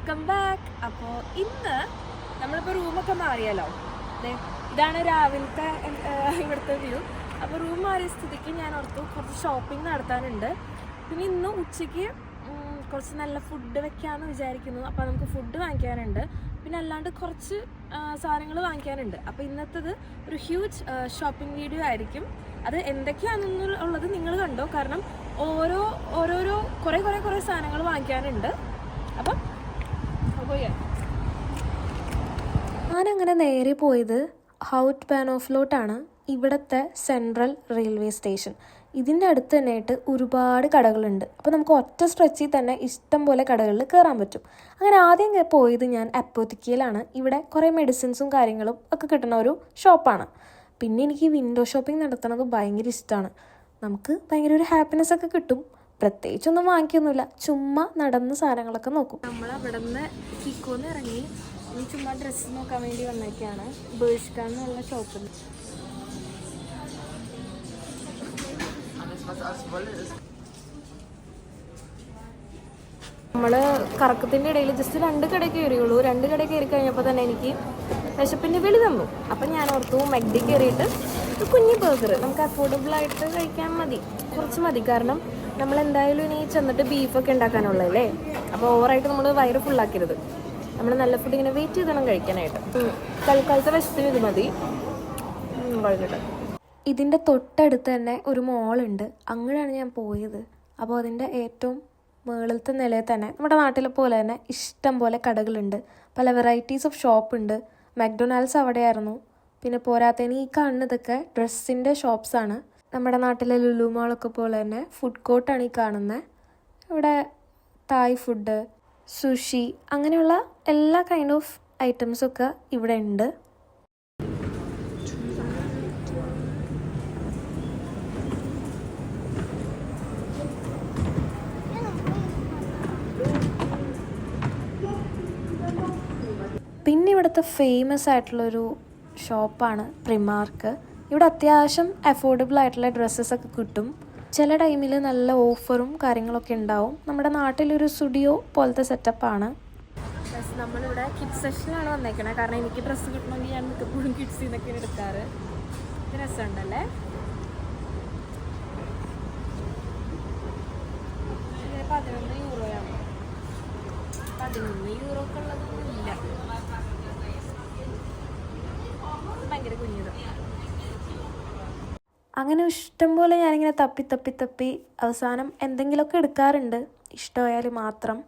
Welcome back. അപ്പോൾ ഇന്ന് നമ്മളിപ്പോൾ റൂമൊക്കെ മാറിയാലോ. ഇതാണ് രാവിലത്തെ ഇവിടുത്തെ വ്യൂ. അപ്പോൾ റൂം മാറിയ സ്ഥിതിക്ക് ഞാൻ ഓർത്തു കുറച്ച് ഷോപ്പിംഗ് നടത്താനുണ്ട്. പിന്നെ ഇന്ന് ഉച്ചയ്ക്ക് കുറച്ച് നല്ല ഫുഡ് വെക്കാമെന്ന് വിചാരിക്കുന്നു. അപ്പോൾ നമുക്ക് ഫുഡ് വാങ്ങിക്കാനുണ്ട്, പിന്നെ അല്ലാണ്ട് കുറച്ച് സാധനങ്ങൾ വാങ്ങിക്കാനുണ്ട്. അപ്പോൾ ഇന്നത്തേത് ഒരു ഹ്യൂജ് ഷോപ്പിംഗ് വീഡിയോ ആയിരിക്കും. അത് എന്തൊക്കെയാണെന്നുള്ളത് നിങ്ങൾ കണ്ടോ, കാരണം ഓരോരോ കുറേ സാധനങ്ങൾ വാങ്ങിക്കാനുണ്ട്. അപ്പം ഞാനങ്ങനെ നേരെ പോയത് ഹൗട്ട് ബാനോഫിലോട്ടാണ്, ഇവിടുത്തെ സെൻട്രൽ റെയിൽവേ സ്റ്റേഷൻ. ഇതിൻ്റെ അടുത്ത് തന്നെയായിട്ട് ഒരുപാട് കടകളുണ്ട്. അപ്പോൾ നമുക്ക് ഒറ്റ സ്ട്രെച്ചിൽ തന്നെ ഇഷ്ടം പോലെ കടകളിൽ കയറാൻ പറ്റും. അങ്ങനെ ആദ്യം പോയത് ഞാൻ അപ്പോത്തിക്കയിലാണ്. ഇവിടെ കുറേ മെഡിസിൻസും കാര്യങ്ങളും ഒക്കെ കിട്ടുന്ന ഒരു ഷോപ്പാണ്. പിന്നെ എനിക്ക് വിൻഡോ ഷോപ്പിംഗ് നടത്തുന്നത് ഭയങ്കര ഇഷ്ടമാണ്. നമുക്ക് ഭയങ്കര ഒരു ഹാപ്പിനെസ് ഒക്കെ കിട്ടും. പ്രത്യേകിച്ചൊന്നും വാങ്ങിക്കൊന്നുമില്ല, ചുമ്മാ നടന്ന് സാധനങ്ങളൊക്കെ നോക്കും. നമ്മൾ അവിടെ നിന്ന് കിക്കോന്ന് ഇറങ്ങി ഇനി ചുമ്മാ ഡ്രസ്സ് നോക്കാൻ വേണ്ടി വന്നേക്കാണ് ബേഷ്കാൻ എന്നുള്ള ഷോപ്പിൽ. നമ്മൾ കറക്കത്തിൻ്റെ ഇടയിൽ ജസ്റ്റ് 2 കട കയറിയുള്ളൂ. 2 കട കയറി കഴിഞ്ഞപ്പോൾ തന്നെ എനിക്ക് വിശപ്പിൻ്റെ വിളി തന്നു. അപ്പം ഞാൻ ഓർത്തു മെഗ്ഡി കയറിയിട്ട് ഒരു കുഞ്ഞി ബർഗർ നമുക്ക് അഫോർഡബിൾ ആയിട്ട് കഴിക്കാൻ കുറച്ച് മതി. കാരണം നമ്മൾ എന്തായാലും ഇനി ചെന്നിട്ട് ബീഫൊക്കെ ഉണ്ടാക്കാനുള്ളതല്ലേ. അപ്പോൾ ഓവറായിട്ട് നമ്മൾ വയറ് ഫുള്ളാക്കരുത്. നമ്മൾ നല്ല ഫുഡ് ഇങ്ങനെ വെയിറ്റ് ചെയ്തണം കഴിക്കാനായിട്ട്. തൽക്കാലത്തെ വിശത്തിന് ഇത് മതി. കഴിക്കട്ടെ. ഇതിൻ്റെ തൊട്ടടുത്ത് തന്നെ ഒരു മോളുണ്ട്, അങ്ങനെയാണ് ഞാൻ പോയത്. അപ്പോൾ അതിൻ്റെ ഏറ്റവും മുകളിലത്തെ നിലയിൽ തന്നെ നമ്മുടെ നാട്ടിലെ പോലെ തന്നെ ഇഷ്ടം പോലെ കടകളുണ്ട്, പല വെറൈറ്റീസ് ഓഫ് ഷോപ്പ് ഉണ്ട്. മക്ഡൊണാൾഡ്സ് അവിടെയായിരുന്നു. പിന്നെ പോരാത്തതിന് ഈ കാണുന്നതൊക്കെ ഡ്രസ്സിൻ്റെ ഷോപ്സാണ്. നമ്മുടെ നാട്ടിലെ ലുലു മാളൊക്കെ പോലെ തന്നെ ഫുഡ് കോർട്ടാണ് ഈ കാണുന്നത്. ഇവിടെ തായ് ഫുഡ്, സുഷി, അങ്ങനെയുള്ള എല്ലാ കൈൻഡ് ഓഫ് ഐറ്റംസൊക്കെ ഇവിടെ ഉണ്ട്. പിന്നെ ഇവിടുത്തെ ഫേമസ് ആയിട്ടുള്ളൊരു ഷോപ്പാണ് പ്രിമാർക്ക്. ഇവിടെ അത്യാവശ്യം അഫോർഡബിൾ ആയിട്ടുള്ള ഡ്രസ്സസൊക്കെ കിട്ടും. ചില ടൈമിൽ നല്ല ഓഫറും കാര്യങ്ങളൊക്കെ ഉണ്ടാവും. നമ്മുടെ നാട്ടിലൊരു സ്റ്റുഡിയോ പോലത്തെ സെറ്റപ്പാണ്. നമ്മളിവിടെ കിഡ്സ് സെക്ഷനാണ് വന്നേക്കണേ, കാരണം എനിക്ക് ഡ്രസ്സ് കിട്ടണമെങ്കിൽ ഞാൻ മിക്കപ്പോഴും കിഡ്സിൽ നിന്നൊക്കെയാണ് എടുക്കാറ്. ഇത് രസമുണ്ടല്ലേ. 11 യൂറോയാണ്. 11 യൂറോക്ക് ഉള്ളതൊന്നും ഇല്ല, ഭയങ്കര കുഞ്ഞത്. അങ്ങനെ ഇഷ്ടംപോലെ ഞാനിങ്ങനെ തപ്പി അവസാനം എന്തെങ്കിലുമൊക്കെ എടുക്കാറുണ്ട്, ഇഷ്ടമായാൽ മാത്രം.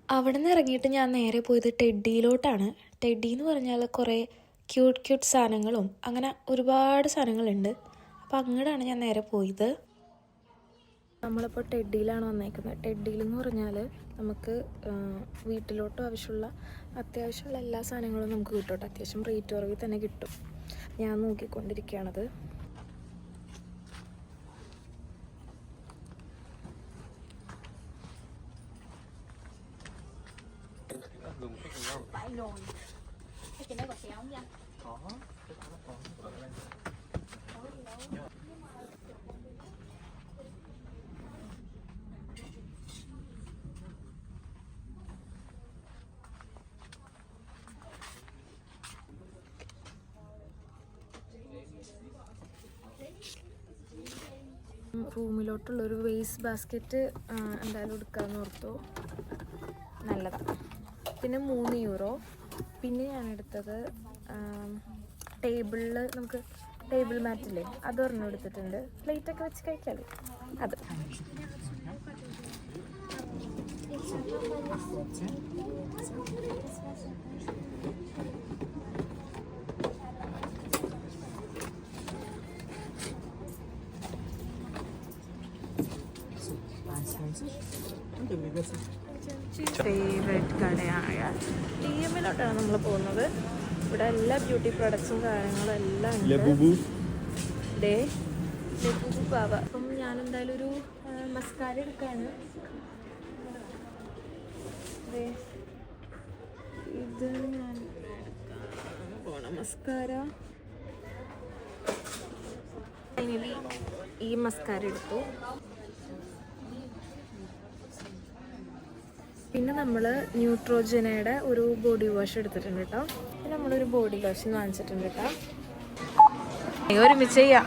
അവിടെ നിന്ന് ഇറങ്ങിയിട്ട് ഞാൻ നേരെ പോയത് ടെഡിയിലോട്ടാണ്. ടെഡി എന്ന് പറഞ്ഞാൽ കുറേ ക്യൂട്ട് സാധനങ്ങളും അങ്ങനെ ഒരുപാട് സാധനങ്ങളുണ്ട്. അപ്പോൾ അങ്ങോട്ടാണ് ഞാൻ നേരെ പോയത്. നമ്മളിപ്പോൾ ടെഡിയിലാണ് വന്നേക്കുന്നത്. ടെഡിയിലെന്ന് പറഞ്ഞാൽ നമുക്ക് വീട്ടിലോട്ട് ആവശ്യമുള്ള അത്യാവശ്യമുള്ള എല്ലാ സാധനങ്ങളും നമുക്ക് കിട്ടും. അത്യാവശ്യം റേറ്റ് കുറവിൽ തന്നെ കിട്ടും. ഞാൻ നോക്കിക്കൊണ്ടിരിക്കുകയാണത്. റൂമിലോട്ടുള്ളൊരു വേസ്റ്റ് ബാസ്ക്കറ്റ് എന്തായാലും എടുക്കാമെന്ന് ഓർത്തു. നല്ലതാണ്. പിന്നെ 3 യൂറോ. പിന്നെ ഞാൻ എടുത്തത് ടേബിളിൽ നമുക്ക് ടേബിൾ മാറ്റില്ലേ, അതൊരെണ്ണം എടുത്തിട്ടുണ്ട്. പ്ലേറ്റൊക്കെ വെച്ച് കഴിക്കാമല്ലോ അത്. ഫേവറേറ്റ് കടയായ TMലോട്ടാണ് നമ്മൾ പോകുന്നത്. ഇവിടെ എല്ലാ ബ്യൂട്ടി പ്രോഡക്ട്സും കാര്യങ്ങളും എല്ലാം ഉണ്ട്. പാവ. അപ്പം ഞാനെന്തായാലും ഒരു മസ്കാര എടുക്കാണ്. ഇത് ഞാൻ മസ്കാര. ഫൈനലി ഈ മസ്കാര എടുത്തു. പിന്നെ നമ്മൾ ന്യൂട്രോജനയുടെ ഒരു ബോഡി വാഷ് എടുത്തിട്ടുണ്ട് കേട്ടോ. പിന്നെ നമ്മളൊരു ബോഡി ലോഷൻ വാങ്ങിച്ചിട്ടുണ്ട് കേട്ടോ. ഒരുമിച്ച് ചെയ്യാം.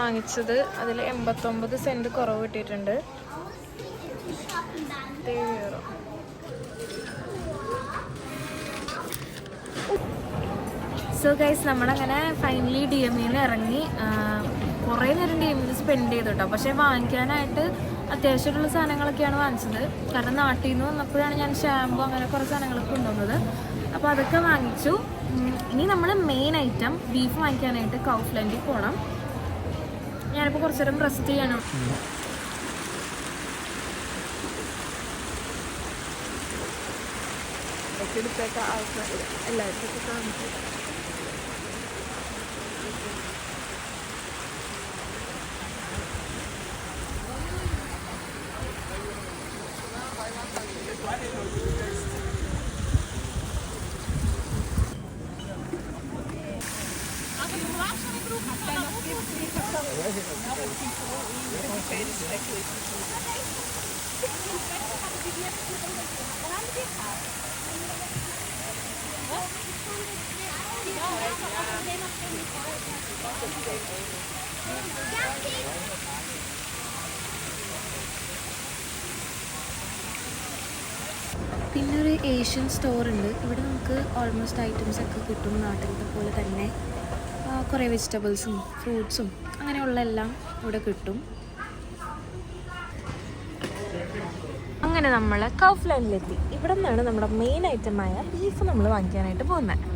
വാങ്ങിച്ചത് അതിൽ 89 സെന്റ് കുറവ് കിട്ടിയിട്ടുണ്ട്. €7. സോ ഗൈസ്, നമ്മളങ്ങനെ ഫൈനലി DMEയിൽ ഇറങ്ങി. കുറേ നേരം DMEയിൽ സ്പെൻഡ് ചെയ്തു കേട്ടോ. പക്ഷേ വാങ്ങിക്കാനായിട്ട് അത്യാവശ്യമുള്ള സാധനങ്ങളൊക്കെയാണ് വാങ്ങിച്ചത്. കാരണം നാട്ടിൽ നിന്ന് വന്നപ്പോഴാണ് ഞാൻ ഷാമ്പു അങ്ങനെ കുറേ സാധനങ്ങളൊക്കെ കൊണ്ടുവന്നത്. അപ്പോൾ അതൊക്കെ വാങ്ങിച്ചു. ഇനി നമ്മൾ മെയിൻ ഐറ്റം ബീഫ് വാങ്ങിക്കാനായിട്ട് കൗഫ്ലാൻഡിൽ പോകണം. ഞാനിപ്പോൾ കുറച്ച് നേരം റെസ്റ്റ് ചെയ്യണം. എല്ലാവർക്കും കാണിച്ചു. പിന്നെ ഒരു ഏഷ്യൻ സ്റ്റോർ ഉണ്ട്. ഇവിടെ നമുക്ക് ഓൾമോസ്റ്റ് ഐറ്റംസ് ഒക്കെ കിട്ടും നാട്ടിലത്തെ പോലെ തന്നെ. കുറേ വെജിറ്റബിൾസും ഫ്രൂട്ട്സും അങ്ങനെയുള്ള എല്ലാം ഇവിടെ കിട്ടും. അങ്ങനെ നമ്മൾ കൗഫ്ലാൻഡിലെത്തി. ഇവിടെ നിന്നാണ് നമ്മുടെ മെയിൻ ഐറ്റമായ ബീഫ് നമ്മൾ വാങ്ങിക്കാനായിട്ട് പോകുന്നത്.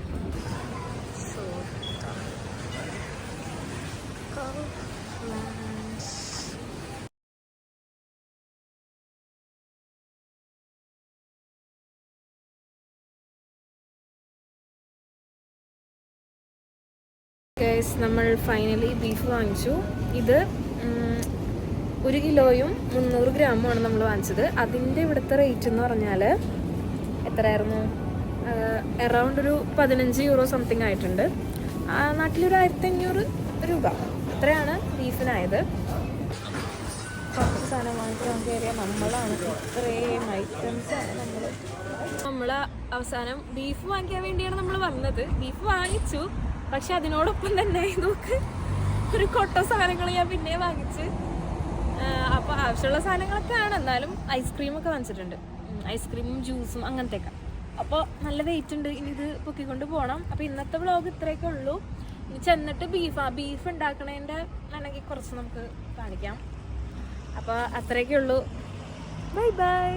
ഗൈസ്, നമ്മൾ ഫൈനലി ബീഫ് വാങ്ങിച്ചു. ഇത് 1 കിലോയും 300 ഗ്രാമുമാണ് നമ്മൾ വാങ്ങിച്ചത്. അതിൻ്റെ ഇവിടുത്തെ റേറ്റ് എന്ന് പറഞ്ഞാൽ എത്രയായിരുന്നു? അറൗണ്ട് ഒരു €15 സംതിങ് ആയിട്ടുണ്ട്. നാട്ടിലൊരു 1500 രൂപ അത്രയാണ് ബീഫിനായത്. കുറച്ച് സാധനം വാങ്ങിക്കാൻ കയറിയ നമ്മളാണ്. ഇത്രയും ഐറ്റംസാണ് നമ്മൾ അവസാനം ബീഫ് വാങ്ങിക്കാൻ വേണ്ടിയാണ് നമ്മൾ വന്നത്. ബീഫ് വാങ്ങിച്ചു, പക്ഷെ അതിനോടൊപ്പം തന്നെ നമുക്ക് ഒരു കൊട്ട സാധനങ്ങൾ ഞാൻ പിന്നെ വാങ്ങിച്ച്. അപ്പോൾ ആവശ്യമുള്ള സാധനങ്ങളൊക്കെ ആണ്. എന്നാലും ഐസ്ക്രീമൊക്കെ വാങ്ങിച്ചിട്ടുണ്ട്. ഐസ്ക്രീമും ജ്യൂസും അങ്ങനത്തെയൊക്കെ. അപ്പോൾ നല്ല വെയിറ്റ് ഉണ്ട്. ഇനി ഇത് പൊക്കിക്കൊണ്ട് പോകണം. അപ്പോൾ ഇന്നത്തെ വ്ളോഗ് ഇത്രയൊക്കെ ഉള്ളൂ. ഇനി ചെന്നിട്ട് ബീഫ് ഉണ്ടാക്കണതിൻ്റെ ആണെങ്കിൽ കുറച്ച് നമുക്ക് കാണിക്കാം. അപ്പോൾ അത്രയൊക്കെ ഉള്ളൂ. Bye bye.